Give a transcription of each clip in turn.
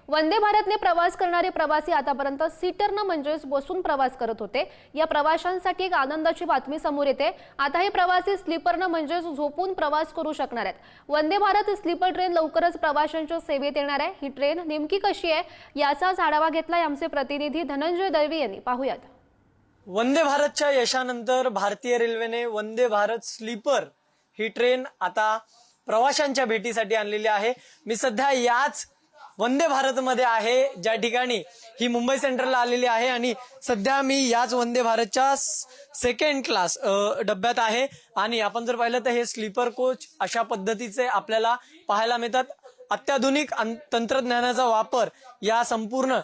वंदे भारतने प्रवास करणारे प्रवासी आतापर्यंत सीटरनं म्हणजेच बसून प्रवास करत होते। या प्रवाशांसाठी एक आनंदाची बातमी समोर येते। आता हे प्रवासी स्लीपरनं म्हणजेच झोपून प्रवास करू शकणार आहेत। वंदे भारत स्लीपर ट्रेन लवकरच प्रवाशांच्या सेवेत येणार आहे। ही ट्रेन नेमकी कशी आहे याचाच आढावा घेतलाय आमचे प्रतिनिधी धनंजय दळवी यांनी। पाहूयात। वंदे भारतच्या यशानंतर भारतीय रेल्वेने वंदे भारत स्लीपर ही ट्रेन आता प्रवाशांच्या भेटीसाठी आणलेली आहे। मी सध्या याच वंदे भारत मध्ये आहे, ज्या ठिकाणी ही मुंबई सेंट्रलला आलेली आहे आणि सध्या मी याच वंदे भारतच्या सेकंड क्लास डब्यात आहे। आणि आपण जर पाहिलं तर हे स्लीपर कोच अशा पद्धतीचे आपल्याला पाहायला मिळतात। अत्याधुनिक तंत्रज्ञानाचा वापर या संपूर्ण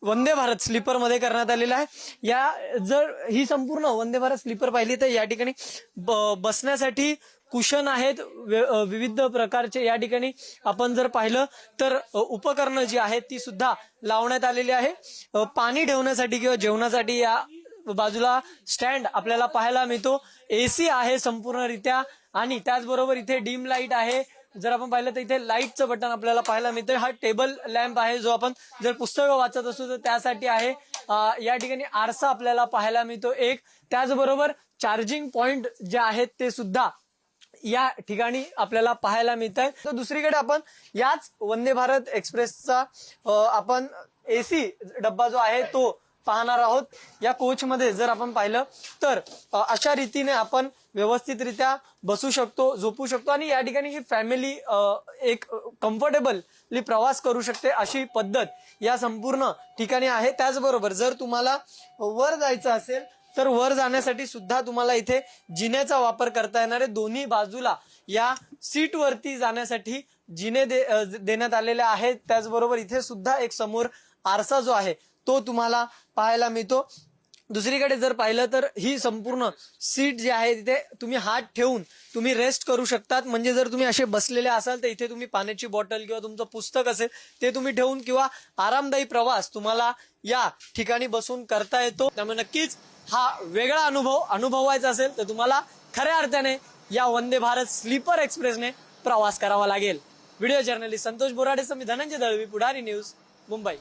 वंदे भारत स्लीपर मध्ये करण्यात आलेला आहे। या जर ही संपूर्ण वंदे भारत स्लीपर पाहिली तर या ठिकाणी बसण्यासाठी कुशन आहेत, विविध प्रकारचे या ठिकाणी आपण जर पाहिलं तर उपकरणं जी आहेत ती सुद्धा लावण्यात आलेली आहे। पाणी ठेवण्यासाठी किंवा जेवणासाठी या बाजूला स्टँड आपल्याला पाहायला मिळतो। एसी आहे संपूर्णरित्या आणि त्याचबरोबर इथे डीम लाईट आहे। जर आपण पाहिलं तर इथे लाईटचं बटन आपल्याला पाहायला मिळतं। हा टेबल लॅम्प आहे जो आपण जर पुस्तकं वाचत असू तर त्यासाठी आहे। या ठिकाणी आरसा आपल्याला पाहायला मिळतो एक। त्याचबरोबर चार्जिंग पॉइंट जे आहेत ते सुद्धा या ठिकाणी आपल्याला पाहायला मिळत आहे। तर दुसरीकडे आपण याच वंदे भारत एक्सप्रेसचा आपण एसी डब्बा जो आहे तो पाहणार आहोत। या कोच मध्ये जर आपण पाहिलं तर अशा रीतीने आपण व्यवस्थितरित्या बसू शकतो, झोपू शकतो आणि या ठिकाणी ही फॅमिली एक कम्फर्टेबली प्रवास करू शकते अशी पद्धत या संपूर्ण ठिकाणी आहे। त्याचबरोबर जर तुम्हाला वर जायचं असेल तर वर जाण्यासाठी सुद्धा तुम्हाला इथे जिन्याचा वापर करता येणार आहे। दोन्ही बाजूला या सीट वरती जाण्यासाठी जिने देण्यात आलेले आहेत। त्याचबरोबर इथे सुद्धा एक समोर आरसा जो आहे तो तुम्हाला पाहायला मिळतो। दुसरीकडे जर पाहिलं तर ही संपूर्ण सीट जी आहे तिथे तुम्ही हात ठेवून तुम्ही रेस्ट करू शकतात। म्हणजे जर तुम्ही असे बसलेले असाल तर इथे तुम्ही पाण्याची बॉटल किंवा तुमचं पुस्तक असेल ते तुम्ही ठेवून किंवा आरामदायी प्रवास तुम्हाला या ठिकाणी बसून करता येतो। त्यामुळे नक्कीच हा वेगळा अनुभवायचा असेल तर तुम्हाला खऱ्या अर्थाने या वंदे भारत स्लीपर एक्सप्रेसने प्रवास करावा लागेल। व्हिडिओ जर्नलिस्ट संतोष बोराडे, मी धनंजय दळवी, पुढारी न्यूज, मुंबई।